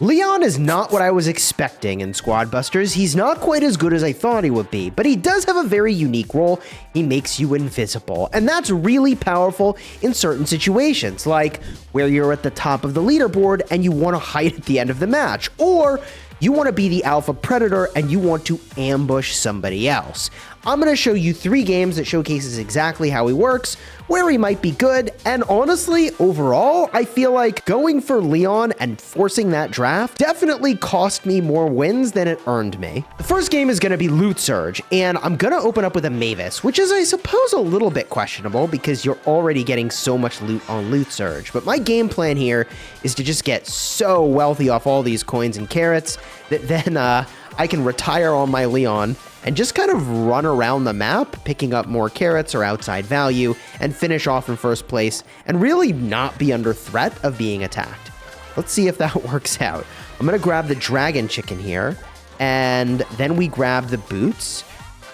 Leon is not what I was expecting in Squad Busters. He's not quite as good as I thought he would be, but he does have a very unique role. He makes you invisible, and that's really powerful in certain situations, like where you're at the top of the leaderboard and you want to hide at the end of the match, or you want to be the alpha predator and you want to ambush somebody else. I'm going to show you 3 games that showcases exactly how he works, where he might be good, and honestly, overall, I feel like going for Leon and forcing that draft definitely cost me more wins than it earned me. The first game is going to be Loot Surge, and I'm going to open up with a Mavis, which is, I suppose, a little bit questionable because you're already getting so much loot on Loot Surge. But my game plan here is to just get so wealthy off all these coins and carrots that then I can retire on my Leon and just kind of run around the map, picking up more carrots or outside value, and finish off in first place, and really not be under threat of being attacked. Let's see if that works out. I'm gonna grab the dragon chicken here, and then we grab the boots,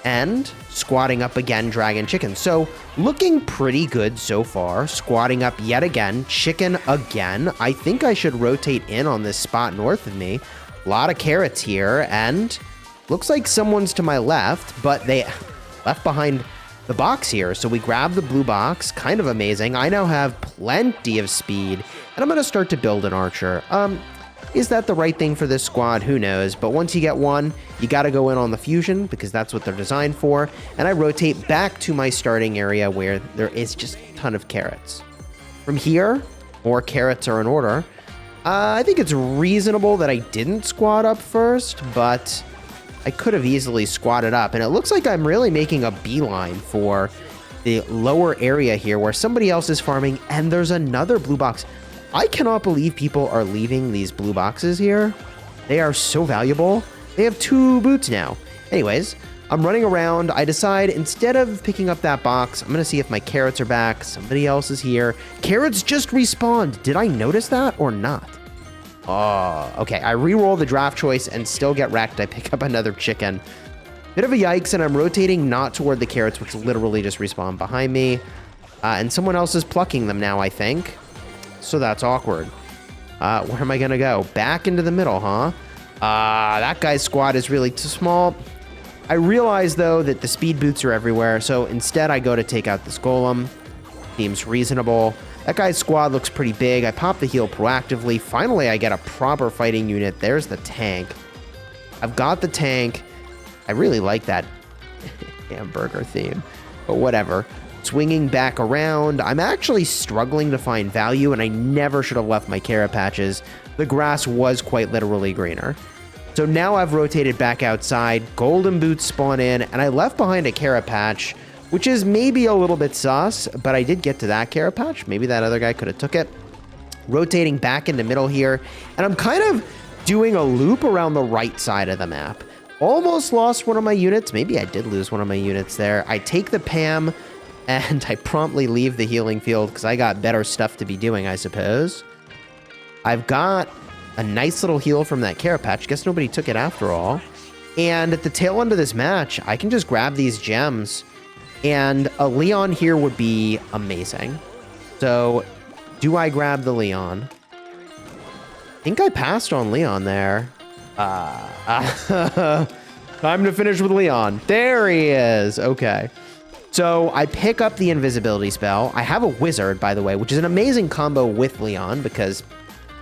and squatting up again, dragon chicken. So looking pretty good so far. Squatting up yet again, chicken again. I think I should rotate in on this spot north of me. A lot of carrots here, and looks like someone's to my left, but they left behind the box here. So we grab the blue box, kind of amazing. I now have plenty of speed, and I'm going to start to build an archer. Is that the right thing for this squad? Who knows? But once you get one, you got to go in on the fusion because that's what they're designed for. And I rotate back to my starting area where there is just a ton of carrots. From here, more carrots are in order. I think it's reasonable that I didn't squat up first, but I could have easily squatted up, and it looks like I'm really making a beeline for the lower area here where somebody else is farming, and there's another blue box. I cannot believe people are leaving these blue boxes here. They are so valuable. They have 2 boots now. Anyways, I'm running around. I decide instead of picking up that box, I'm going to see if my carrots are back. Somebody else is here. Carrots just respawned. Did I notice that or not? Oh, okay. I re-roll the draft choice and still get wrecked. I pick up another chicken. Bit of a yikes, and I'm rotating not toward the carrots, which literally just respawn behind me. And someone else is plucking them now, I think. So that's awkward. Where am I going to go? Back into the middle, huh? That guy's squad is really too small. I realize, though, that the speed boots are everywhere, so instead I go to take out this golem. Seems reasonable. That guy's squad looks pretty big. I pop the heal proactively. Finally, I get a proper fighting unit. There's the tank. I've got the tank. I really like that hamburger theme, but whatever. Swinging back around. I'm actually struggling to find value, and I never should have left my carrot patches. The grass was quite literally greener. So now I've rotated back outside. Golden boots spawn in, and I left behind a carrot patch, which is maybe a little bit sus, but I did get to that carrot patch. Maybe that other guy could have took it. Rotating back into middle here, and I'm kind of doing a loop around the right side of the map. Almost lost one of my units. Maybe I did lose one of my units there. I take the Pam, and I promptly leave the healing field because I got better stuff to be doing, I suppose. I've got a nice little heal from that carrot patch. Guess nobody took it after all. And at the tail end of this match, I can just grab these gems, and a Leon here would be amazing. So, do I grab the Leon? I think I passed on Leon there. Time to finish with Leon. There he is. Okay. So, I pick up the invisibility spell. I have a wizard, by the way, which is an amazing combo with Leon because you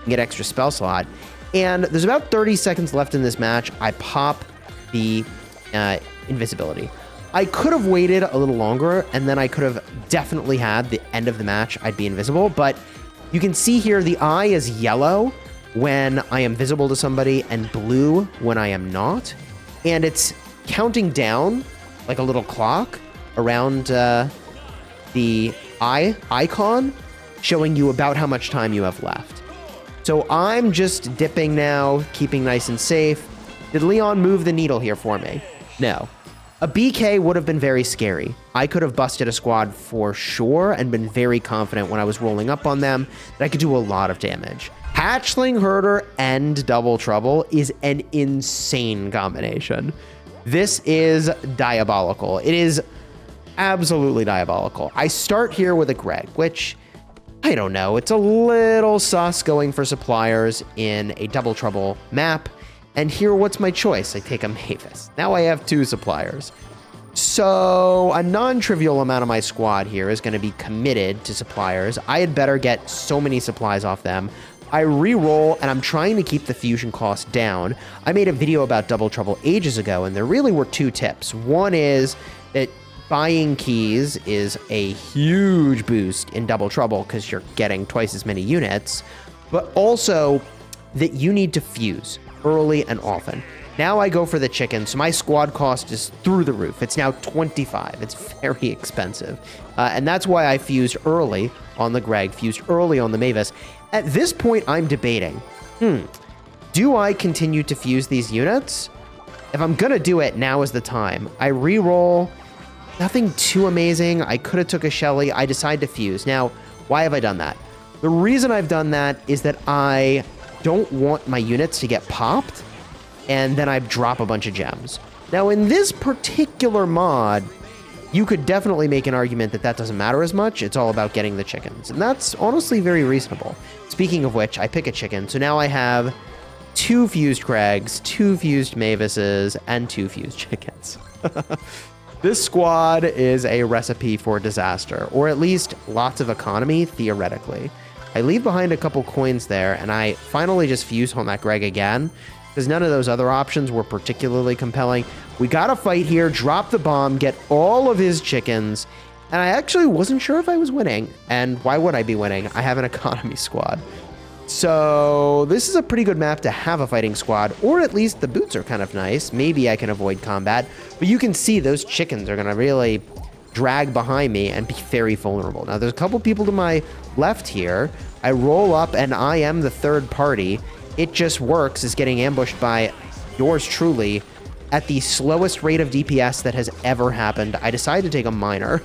can get extra spell slot. And there's about 30 seconds left in this match. I pop the invisibility. I could have waited a little longer, and then I could have definitely had the end of the match. I'd be invisible, but you can see here the eye is yellow when I am visible to somebody and blue when I am not. And it's counting down like a little clock around the eye icon, showing you about how much time you have left. So I'm just dipping now, keeping nice and safe. Did Leon move the needle here for me? No. A BK would have been very scary. I could have busted a squad for sure and been very confident when I was rolling up on them that I could do a lot of damage. Hatchling Herder and Double Trouble is an insane combination. This is diabolical. It is absolutely diabolical. I start here with a Greg, which I don't know. It's a little sus going for suppliers in a Double Trouble map. And here, what's my choice? I take a Mavis. Now I have 2 suppliers. So a non-trivial amount of my squad here is going to be committed to suppliers. I had better get so many supplies off them. I re-roll, and I'm trying to keep the fusion cost down. I made a video about Double Trouble ages ago, and there really were 2 tips. One is that buying keys is a huge boost in Double Trouble because you're getting twice as many units, but also that you need to fuse early and often. Now I go for the chicken, so my squad cost is through the roof. It's now 25. It's very expensive. And that's why I fused early on the Greg, fused early on the Mavis. At this point, I'm debating, do I continue to fuse these units? If I'm going to do it, now is the time. I re-roll. Nothing too amazing. I could have took a Shelly. I decide to fuse. Now, why have I done that? The reason I've done that is that I don't want my units to get popped, and then I drop a bunch of gems. Now, in this particular mod, you could definitely make an argument that that doesn't matter as much. It's all about getting the chickens, and that's honestly very reasonable. Speaking of which, I pick a chicken, so now I have 2 fused Gregs, 2 fused Mavises, and 2 fused chickens. This squad is a recipe for disaster, or at least lots of economy, theoretically. I leave behind a couple coins there, and I finally just fuse on that Greg again, because none of those other options were particularly compelling. We got a fight here, drop the bomb, get all of his chickens, and I actually wasn't sure if I was winning. And why would I be winning? I have an economy squad. So this is a pretty good map to have a fighting squad, or at least the boots are kind of nice. Maybe I can avoid combat, but you can see those chickens are going to really drag behind me and be very vulnerable. Now, there's a couple people to my left here. I roll up, and I am the third party. It just works as getting ambushed by yours truly at the slowest rate of DPS that has ever happened. I decided to take a miner.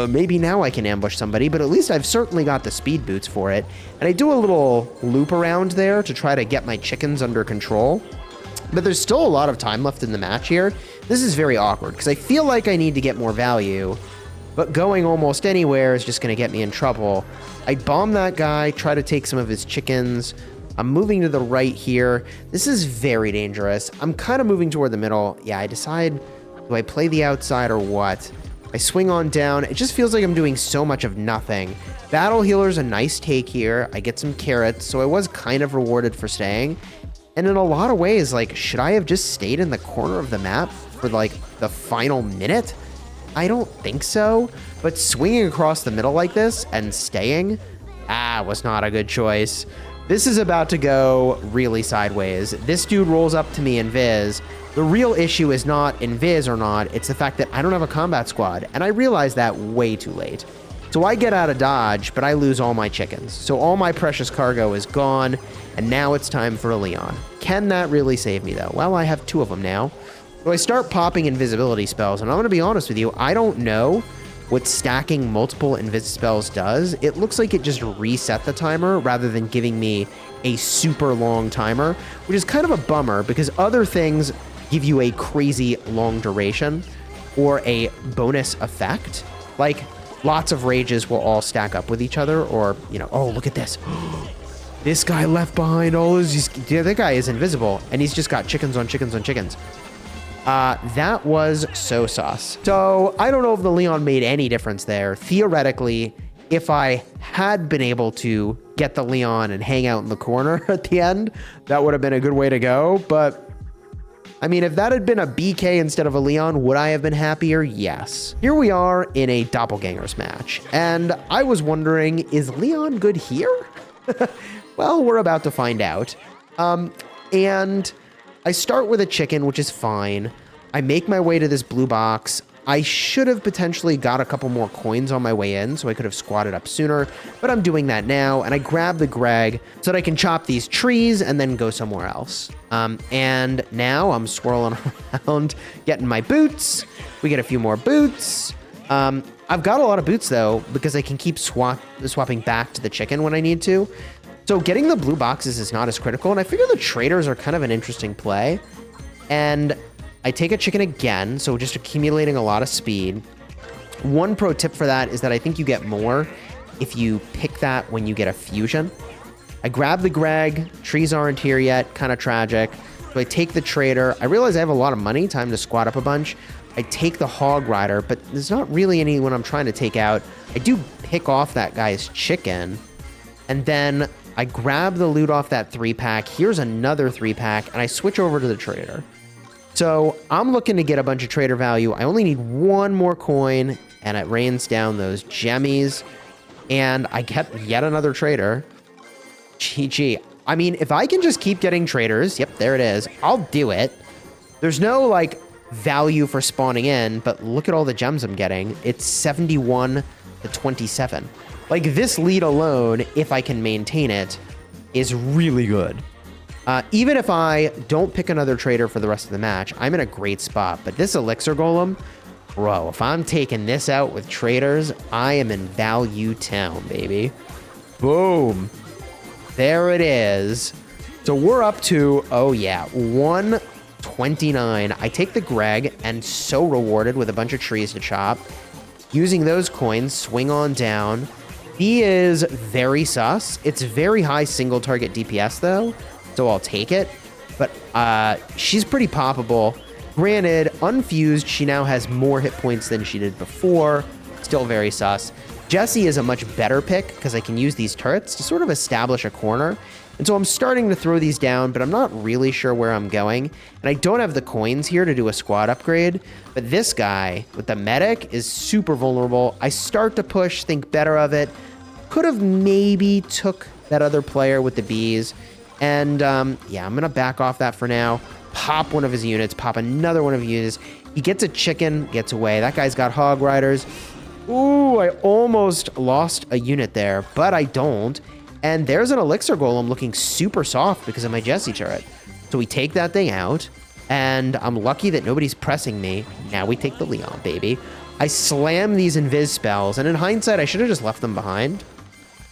Maybe now I can ambush somebody, but at least I've certainly got the speed boots for it. And I do a little loop around there to try to get my chickens under control. But there's still a lot of time left in the match here. This is very awkward because I feel like I need to get more value, but going almost anywhere is just going to get me in trouble. I bomb that guy, try to take some of his chickens. I'm moving to the right here. This is very dangerous. I'm kind of moving toward the middle. Yeah, I decide, do I play the outside or what? I swing on down. It just feels like I'm doing so much of nothing. Battle Healer's a nice take here. I get some carrots, so I was kind of rewarded for staying. And in a lot of ways, like, should I have just stayed in the corner of the map for, like, the final minute? I don't think so. But swinging across the middle like this and staying, was not a good choice. This is about to go really sideways. This dude rolls up to me in Viz. The real issue is not in Viz or not, it's the fact that I don't have a combat squad, and I realized that way too late. So I get out of dodge, but I lose all my chickens. So all my precious cargo is gone, and now it's time for a Leon. Can that really save me, though? Well, I have 2 of them now. So I start popping invisibility spells, and I'm going to be honest with you, I don't know what stacking multiple invis spells does. It looks like it just reset the timer rather than giving me a super long timer, which is kind of a bummer because other things give you a crazy long duration or a bonus effect. Like lots of rages will all stack up with each other, or, you know, oh, look at this. This guy left behind all his, that guy is invisible and he's just got chickens on chickens on chickens. That was so sus. So I don't know if the Leon made any difference there. Theoretically, if I had been able to get the Leon and hang out in the corner at the end, that would have been a good way to go. But I mean, if that had been a BK instead of a Leon, would I have been happier? Yes. Here we are in a Doppelgangers match. And I was wondering, is Leon good here? Well, we're about to find out. And I start with a chicken, which is fine. I make my way to this blue box. I should have potentially got a couple more coins on my way in, so I could have squatted up sooner, but I'm doing that now, and I grab the Greg so that I can chop these trees and then go somewhere else. And now I'm swirling around, getting my boots. We get a few more boots. I've got a lot of boots, though, because I can keep swapping back to the chicken when I need to. So getting the blue boxes is not as critical, and I figure the traders are kind of an interesting play. And I take a chicken again, so just accumulating a lot of speed. One pro tip for that is that I think you get more if you pick that when you get a fusion. I grab the Greg, trees aren't here yet, kind of tragic. So I take the trader. I realize I have a lot of money, time to squat up a bunch. I take the hog rider, but there's not really anyone I'm trying to take out. I do pick off that guy's chicken, and then I grab the loot off that 3-pack. Here's another 3-pack, and I switch over to the trader. So I'm looking to get a bunch of trader value. I only need one more coin, and it rains down those gemmies, and I get yet another trader. GG. I mean, if I can just keep getting traders, yep, there it is, I'll do it. There's no, like, value for spawning in, but look at all the gems I'm getting. It's 71 to 27. Like, this lead alone, if I can maintain it, is really good. Even if I don't pick another trader for the rest of the match, I'm in a great spot. But this elixir golem, bro, if I'm taking this out with traders, I am in value town, baby. Boom. There it is. So we're up to, oh yeah, 129. I take the Greg and so rewarded with a bunch of trees to chop. Using those coins, swing on down. He is very sus. It's very high single target DPS though, so I'll take it. But she's pretty poppable. Granted, unfused, she now has more hit points than she did before. Still very sus. Jessie is a much better pick because I can use these turrets to sort of establish a corner. And so I'm starting to throw these down, but I'm not really sure where I'm going. And I don't have the coins here to do a squad upgrade. But this guy with the medic is super vulnerable. I start to push, think better of it. Could have maybe took that other player with the bees. And yeah, I'm going to back off that for now. Pop one of his units, pop another one of his units. He gets a chicken, gets away. That guy's got hog riders. Ooh, I almost lost a unit there, but I don't. And there's an elixir golem looking super soft because of my Jessie turret. So we take that thing out, and I'm lucky that nobody's pressing me. Now we take the Leon, baby. I slam these invis spells, and in hindsight, I should have just left them behind.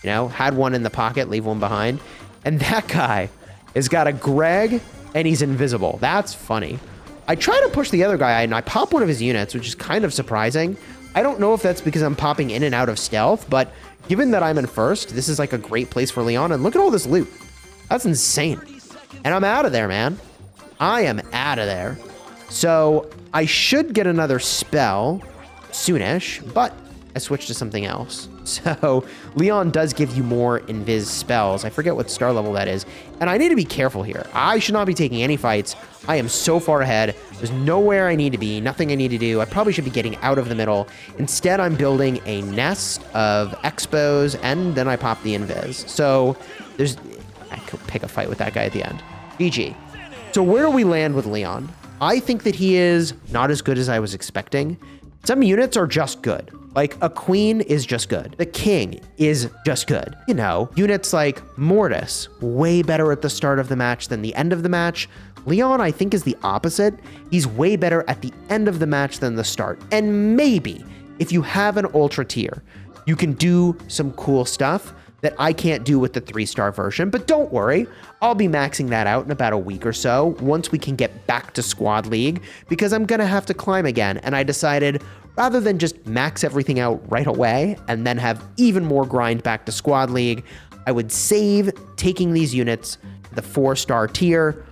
You know, had one in the pocket, leave one behind. And that guy has got a Greg, and he's invisible. That's funny. I try to push the other guy, and I pop one of his units, which is kind of surprising. I don't know if that's because I'm popping in and out of stealth, but given that I'm in first, this is like a great place for Leon. And look at all this loot. That's insane. And I'm out of there, man. I am out of there. So I should get another spell soonish, but I switched to something else. So Leon does give you more invis spells. I forget what star level that is. And I need to be careful here. I should not be taking any fights. I am so far ahead. There's nowhere I need to be, nothing I need to do. I probably should be getting out of the middle. Instead, I'm building a nest of expos, and then I pop the invis. So I could pick a fight with that guy at the end. GG. So where do we land with Leon? I think that he is not as good as I was expecting. Some units are just good. Like, a queen is just good. The king is just good. You know, units like Mortis, way better at the start of the match than the end of the match. Leon, I think, is the opposite. He's way better at the end of the match than the start. And maybe, if you have an ultra tier, you can do some cool stuff that I can't do with the 3-star version. But don't worry, I'll be maxing that out in about a week or so once we can get back to Squad League, because I'm gonna have to climb again. And I decided, rather than just max everything out right away and then have even more grind back to Squad League, I would save taking these units to the 4-star tier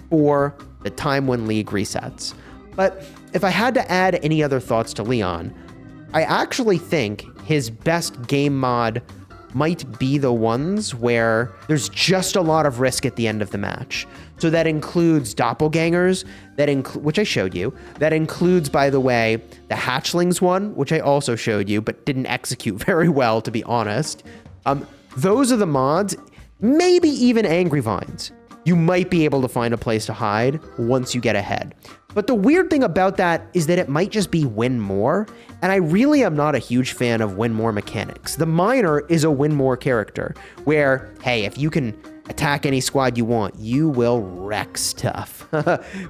for the time when League resets. But if I had to add any other thoughts to Leon, I actually think his best game mod might be the ones where there's just a lot of risk at the end of the match. So that includes Doppelgangers, which I showed you. That includes, by the way, the Hatchlings one, which I also showed you, but didn't execute very well, to be honest. Those are the mods. Maybe even Angry Vines. You might be able to find a place to hide once you get ahead. But the weird thing about that is that it might just be win more, and I really am not a huge fan of win more mechanics. The miner is a win more character, where, hey, if you can attack any squad you want, you will wreck stuff.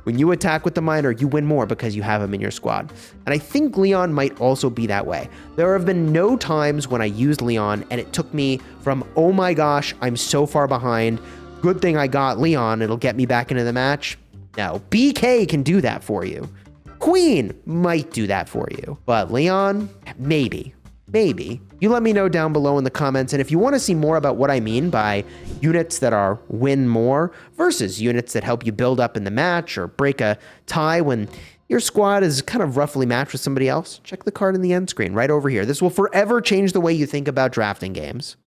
When you attack with the miner, you win more because you have him in your squad. And I think Leon might also be that way. There have been no times when I used Leon and it took me from, oh my gosh, I'm so far behind, good thing I got Leon, it'll get me back into the match. No, BK can do that for you. Queen might do that for you. But Leon, maybe. Maybe. You let me know down below in the comments, and if you want to see more about what I mean by units that are win more versus units that help you build up in the match or break a tie when your squad is kind of roughly matched with somebody else, check the card in the end screen right over here. This will forever change the way you think about drafting games.